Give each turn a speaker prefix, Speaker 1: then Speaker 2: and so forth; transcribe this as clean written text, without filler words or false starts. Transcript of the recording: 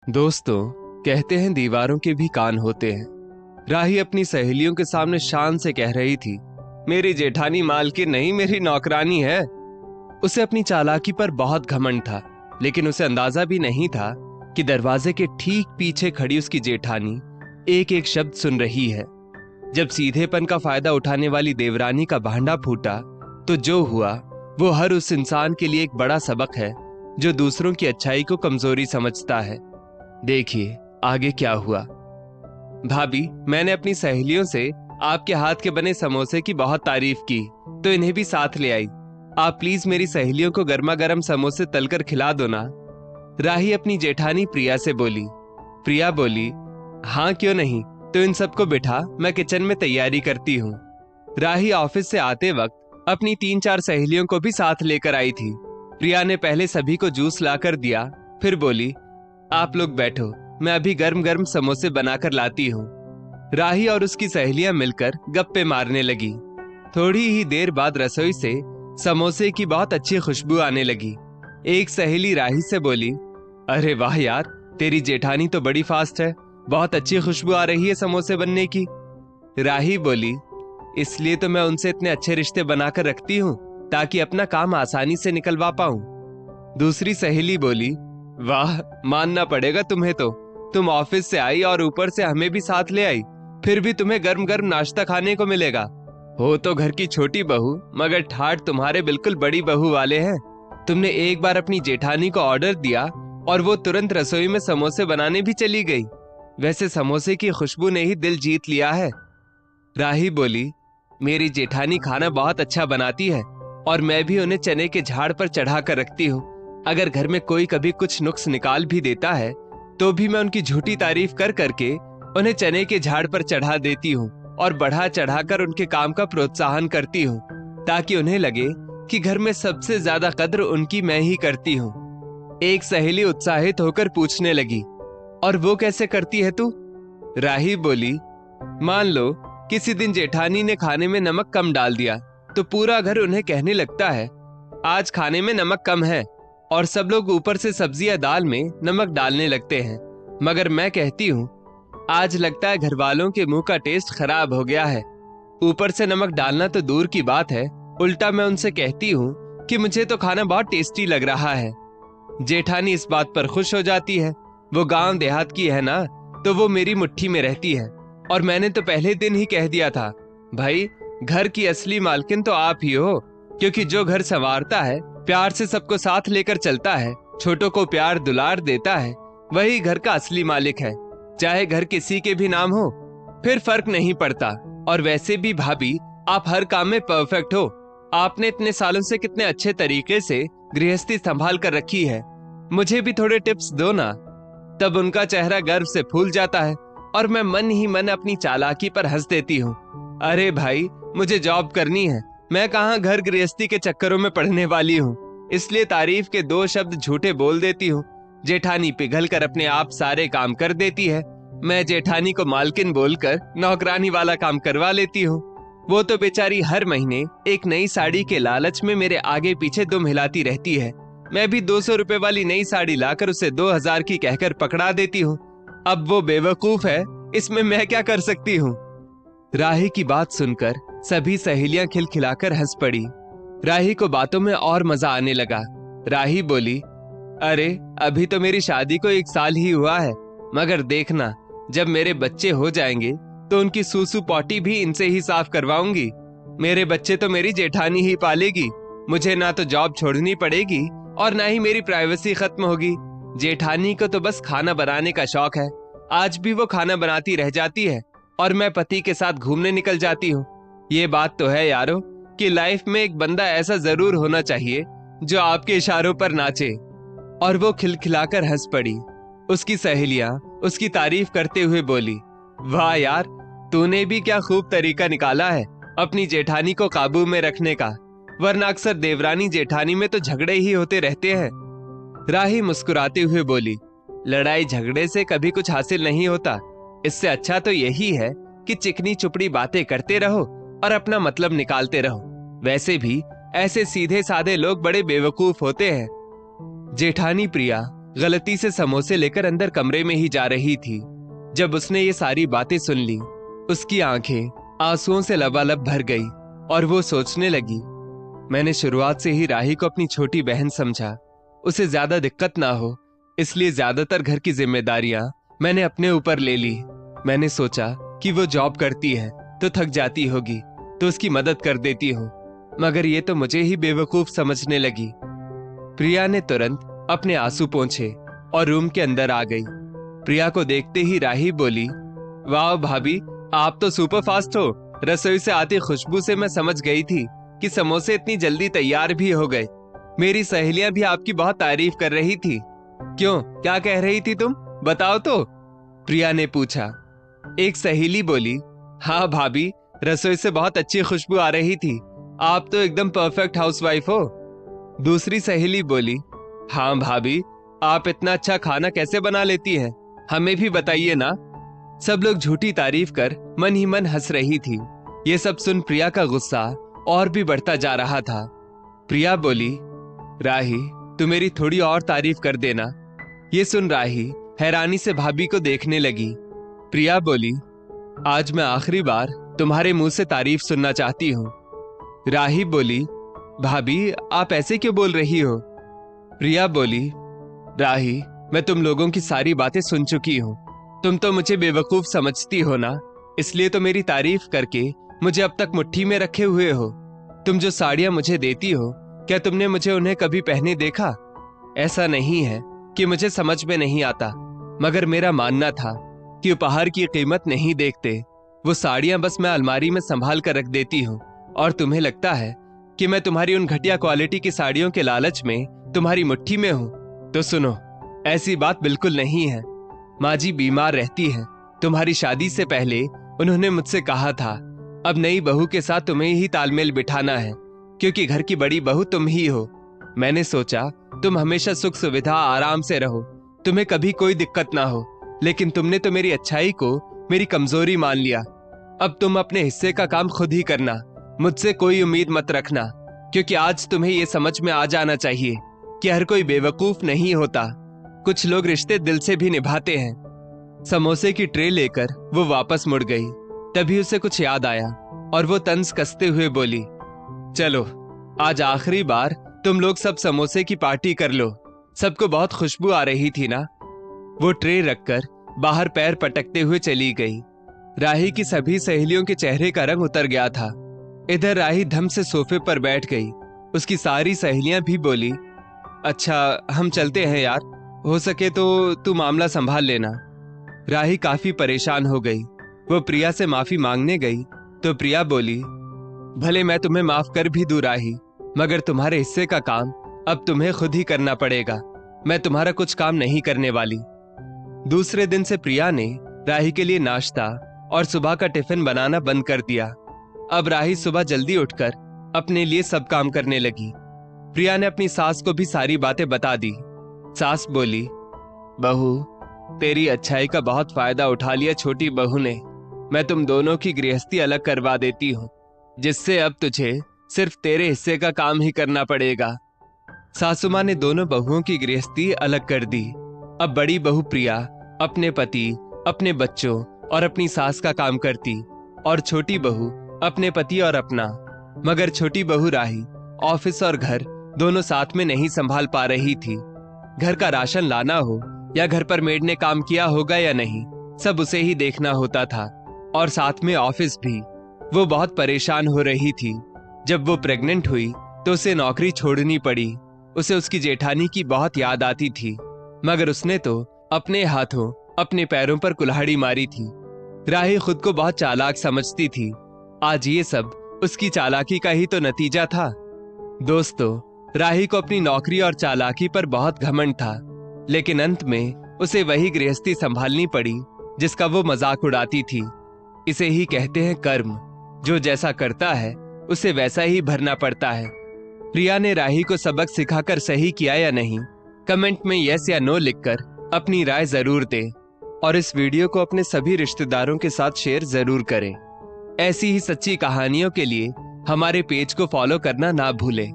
Speaker 1: दोस्तों, कहते हैं दीवारों के भी कान होते हैं। राही अपनी सहेलियों के सामने शान से कह रही थी, मेरी जेठानी मालकिन नहीं, मेरी नौकरानी है। उसे अपनी चालाकी पर बहुत घमंड था, लेकिन उसे अंदाजा भी नहीं था कि दरवाजे के ठीक पीछे खड़ी उसकी जेठानी एक एक शब्द सुन रही है। जब सीधेपन का फायदा उठाने वाली देवरानी का भांडा फूटा तो जो हुआ वो हर उस इंसान के लिए एक बड़ा सबक है जो दूसरों की अच्छाई को कमजोरी समझता है। देखिए आगे क्या हुआ। भाभी, मैंने अपनी सहेलियों से आपके हाथ के बने समोसे की बहुत तारीफ की, तो इन्हें भी साथ ले आई। आप प्लीज मेरी सहेलियों को गर्मा गर्म समोसे तलकर खिला दो ना। राही अपनी जेठानी प्रिया से बोली। प्रिया बोली, हाँ क्यों नहीं, तो इन सबको बिठा, मैं किचन में तैयारी करती हूँ। राही ऑफिस से आते वक्त अपनी 3-4 सहेलियों को भी साथ लेकर आई थी। प्रिया ने पहले सभी को जूस लाकर दिया, फिर बोली, आप लोग बैठो, मैं अभी गर्म गर्म समोसे बनाकर लाती हूँ। राही और उसकी सहेलियां मिलकर गप्पे मारने लगी। थोड़ी ही देर बाद रसोई से समोसे की बहुत अच्छी खुशबू आने लगी। एक सहेली राही से बोली, अरे वाह यार, तेरी जेठानी तो बड़ी फास्ट है, बहुत अच्छी खुशबू आ रही है समोसे बनने की। राही बोली, इसलिए तो मैं उनसे इतने अच्छे रिश्ते बनाकर रखती हूँ ताकि अपना काम आसानी से निकलवा पाऊं। दूसरी सहेली बोली, वाह, मानना पड़ेगा तुम्हें, तो तुम ऑफिस से आई और ऊपर से हमें भी साथ ले आई, फिर भी तुम्हें गर्म गर्म नाश्ता खाने को मिलेगा। हो तो घर की छोटी बहू, मगर ठाठ तुम्हारे बिल्कुल बड़ी बहू वाले हैं। तुमने एक बार अपनी जेठानी को ऑर्डर दिया और वो तुरंत रसोई में समोसे बनाने भी चली गई। वैसे समोसे की खुशबू ने ही दिल जीत लिया है। राही बोली, मेरी जेठानी खाना बहुत अच्छा बनाती है और मैं भी उन्हें चने के झाड़ पर चढ़ा कर रखती हूँ। अगर घर में कोई कभी कुछ नुक्स निकाल भी देता है तो भी मैं उनकी झूठी तारीफ कर करके उन्हें चने के झाड़ पर चढ़ा देती हूँ और बढ़ा चढ़ाकर उनके काम का प्रोत्साहन करती हूँ, ताकि उन्हें लगे कि घर में सबसे ज्यादा कद्र उनकी मैं ही करती हूँ। एक सहेली उत्साहित होकर पूछने लगी, और वो कैसे करती है तू? राही बोली, मान लो किसी दिन जेठानी ने खाने में नमक कम डाल दिया तो पूरा घर उन्हें कहने लगता है, आज खाने में नमक कम है, और सब लोग ऊपर से सब्जी या दाल में नमक डालने लगते हैं। मगर मैं कहती हूँ, आज लगता है घर वालों के मुंह का टेस्ट खराब हो गया है। ऊपर से नमक डालना तो दूर की बात है, उल्टा मैं उनसे कहती हूँ कि मुझे तो खाना बहुत टेस्टी लग रहा है। जेठानी इस बात पर खुश हो जाती है। वो गांव देहात की है ना, तो वो मेरी मुट्ठी में रहती है। और मैंने तो पहले दिन ही कह दिया था, भाई घर की असली मालकिन तो आप ही हो, क्योंकि जो घर संवारता है, प्यार से सबको साथ लेकर चलता है, छोटों को प्यार दुलार देता है, वही घर का असली मालिक है। चाहे घर किसी के भी नाम हो, फिर फर्क नहीं पड़ता। और वैसे भी भाभी, आप हर काम में परफेक्ट हो। आपने इतने सालों से कितने अच्छे तरीके से गृहस्थी संभाल कर रखी है, मुझे भी थोड़े टिप्स दो ना। तब उनका चेहरा गर्व से फूल जाता है और मैं मन ही मन अपनी चालाकी पर हंस देती हूँ। अरे भाई, मुझे जॉब करनी है, मैं कहाँ घर गृहस्थी के चक्करों में पड़ने वाली हूँ, इसलिए तारीफ के 2 शब्द झूठे बोल देती हूँ। जेठानी पिघल कर अपने आप सारे काम कर देती है। मैं जेठानी को मालकिन बोलकर नौकरानी वाला काम करवा लेती हूँ। वो तो बेचारी हर महीने एक नई साड़ी के लालच में मेरे आगे पीछे दुम हिलाती रहती है। मैं भी 200 रुपए वाली नई साड़ी लाकर उसे 2000 की कहकर पकड़ा देती हूँ। अब वो बेवकूफ है, इसमें मैं क्या कर सकती हूँ? राही की बात सुनकर सभी सहेलियां खिलखिलाकर हंस पड़ी। राही को बातों में और मजा आने लगा। राही बोली, अरे अभी तो मेरी शादी को 1 साल ही हुआ है, मगर देखना, जब मेरे बच्चे हो जाएंगे तो उनकी सूसू पॉटी भी इनसे ही साफ करवाऊंगी। मेरे बच्चे तो मेरी जेठानी ही पालेगी। मुझे ना तो जॉब छोड़नी पड़ेगी और ना ही मेरी प्राइवेसी खत्म होगी। जेठानी को तो बस खाना बनाने का शौक है। आज भी वो खाना बनाती रह जाती है और मैं पति के साथ घूमने निकल जाती हूँ। ये बात तो है यारो कि लाइफ में एक बंदा ऐसा जरूर होना चाहिए जो आपके इशारों पर नाचे। और वो खिलखिलाकर हंस पड़ी। उसकी सहेलियां उसकी तारीफ करते हुए बोली, वाह यार, तूने भी क्या खूब तरीका निकाला है अपनी जेठानी को काबू में रखने का, वरना अक्सर देवरानी जेठानी में तो झगड़े ही होते रहते हैं। राही मुस्कुराते हुए बोली, लड़ाई झगड़े से कभी कुछ हासिल नहीं होता। इससे अच्छा तो यही है कि चिकनी चुपड़ी बातें करते रहो और अपना मतलब निकालते रहो। वैसे भी ऐसे सीधे साधे लोग बड़े बेवकूफ होते हैं। जेठानी प्रिया गलती से समोसे लेकर अंदर कमरे में ही जा रही थी। जब उसने ये सारी बातें सुन ली, उसकी आंखें आंसुओं से लबालब भर गई और वो सोचने लगी, मैंने शुरुआत से ही राही को अपनी छोटी बहन समझा। उसे ज्यादा दिक्कत ना हो इसलिए ज्यादातर घर की जिम्मेदारियां मैंने अपने ऊपर ले ली। मैंने सोचा कि वो जॉब करती है तो थक जाती होगी तो उसकी मदद कर देती हूँ, मगर ये तो मुझे ही बेवकूफ समझने लगी। प्रिया ने तुरंत अपने आंसू पोंछे और रूम के अंदर आ गई। प्रिया को देखते ही राही बोली, वाह भाभी, आप तो सुपर फास्ट हो। रसोई से आती खुशबू से मैं समझ गई थी कि समोसे इतनी जल्दी तैयार भी हो गए। मेरी सहेलियां भी आपकी बहुत तारीफ कर रही थी। क्यों, क्या कह रही थी तुम, बताओ तो? प्रिया ने पूछा। एक सहेली बोली, हाँ भाभी, रसोई से बहुत अच्छी खुशबू आ रही थी। आप तो एकदम परफेक्ट हाउसवाइफ हो। दूसरी सहेली बोली, हाँ भाभी, आप इतना अच्छा खाना कैसे बना लेती हैं, हमें भी बताइए ना। सब लोग झूठी तारीफ कर मन ही मन हंस रही थी। ये सब सुन प्रिया का गुस्सा और भी बढ़ता जा रहा था। प्रिया बोली, राही, तू मेरी थोड़ी और तारीफ कर देना। ये सुन राही हैरानी से भाभी को देखने लगी। प्रिया बोली, आज मैं आखिरी बार तुम्हारे मुंह से तारीफ सुनना चाहती हूँ। राही बोली, भाभी, आप ऐसे क्यों बोल रही हो? प्रिया बोली, राही, मैं तुम लोगों की सारी बातें सुन चुकी हूँ। तुम तो मुझे बेवकूफ समझती हो ना, इसलिए तो मेरी तारीफ करके मुझे अब तक मुट्ठी में रखे हुए हो। तुम जो साड़ियां मुझे देती हो, क्या तुमने मुझे उन्हें कभी पहने देखा? ऐसा नहीं है कि मुझे समझ में नहीं आता, मगर मेरा मानना था कि उपहार की कीमत नहीं देखते। वो साड़ियां बस मैं अलमारी में संभाल कर रख देती हूँ और तुम्हें लगता है कि मैं तुम्हारी उन घटिया क्वालिटी की साड़ियों के लालच में तुम्हारी मुट्ठी में हूँ। तो सुनो, ऐसी बात बिल्कुल नहीं है। माँ जी बीमार रहती हैं। तुम्हारी शादी से पहले उन्होंने मुझसे कहा था, अब नई बहू के साथ तुम्हें ही तालमेल बिठाना है, क्योंकि घर की बड़ी बहू तुम ही हो। मैंने सोचा तुम हमेशा सुख सुविधा आराम से रहो, तुम्हें कभी कोई दिक्कत ना हो, लेकिन तुमने तो मेरी अच्छाई को मेरी कमजोरी मान लिया। अब तुम अपने हिस्से का काम खुद ही करना, मुझसे कोई उम्मीद मत रखना, क्योंकि आज तुम्हें यह समझ में आ जाना चाहिए कि हर कोई बेवकूफ नहीं होता। कुछ लोग रिश्ते दिल से भी निभाते हैं। समोसे की ट्रे लेकर वो वापस मुड़ गई। तभी उसे कुछ याद आया और वो तंज कसते हुए बोली, चलो आज आखिरी बार तुम लोग सब समोसे की पार्टी कर लो। सबको बहुत खुशबू आ रही थी ना। वो ट्रे रखकर बाहर पैर पटकते हुए चली गई। राही की सभी सहेलियों के चेहरे का रंग उतर गया था। इधर राही धम से सोफे पर बैठ गई। उसकी सारी सहेलियां भी बोली, अच्छा हम चलते हैं यार, हो सके तो तू मामला संभाल लेना। राही काफी परेशान हो गई। वो प्रिया से माफी मांगने गई तो प्रिया बोली, भले मैं तुम्हें माफ कर भी दूं राही, मगर तुम्हारे हिस्से का काम अब तुम्हें खुद ही करना पड़ेगा। मैं तुम्हारा कुछ काम नहीं करने वाली। दूसरे दिन से प्रिया ने राही के लिए नाश्ता और सुबह का टिफिन बनाना बंद कर दिया। अब राही सुबह जल्दी उठकर अपने लिए सब काम करने लगी। प्रिया ने अपनी सास को भी सारी बातें बता दी। सास बोली, बहू, तेरी अच्छाई का बहुत फायदा उठा लिया छोटी बहू ने। मैं तुम दोनों की गृहस्थी अलग करवा देती हूँ, जिससे अब तुझे सिर्फ तेरे हिस्से का काम ही करना पड़ेगा। सासू माँ ने दोनों बहुओं की गृहस्थी अलग कर दी। अब बड़ी बहू प्रिया अपने पति, अपने बच्चों और अपनी सास का काम करती और छोटी बहू अपने पति और अपना। मगर छोटी बहू राही ऑफिस और घर दोनों साथ में नहीं संभाल पा रही थी। घर का राशन लाना हो या घर पर मेड ने काम किया होगा या नहीं, सब उसे ही देखना होता था, और साथ में ऑफिस भी। वो बहुत परेशान हो रही थी। जब वो प्रेग्नेंट हुई तो उसे नौकरी छोड़नी पड़ी। उसे उसकी जेठानी की बहुत याद आती थी, मगर उसने तो अपने हाथों अपने पैरों पर कुल्हाड़ी मारी थी। राही खुद को बहुत चालाक समझती थी। आज ये सब उसकी चालाकी का ही तो नतीजा था। दोस्तों, राही को अपनी नौकरी और चालाकी पर बहुत घमंड था, लेकिन अंत में उसे वही गृहस्थी संभालनी पड़ी जिसका वो मजाक उड़ाती थी। इसे ही कहते हैं कर्म। जो जैसा करता है उसे वैसा ही भरना पड़ता है। प्रिया ने राही को सबक सिखाकर सही किया या नहीं, कमेंट में यस या नो लिखकर अपनी राय जरूर दें, और इस वीडियो को अपने सभी रिश्तेदारों के साथ शेयर जरूर करें। ऐसी ही सच्ची कहानियों के लिए हमारे पेज को फॉलो करना ना भूलें।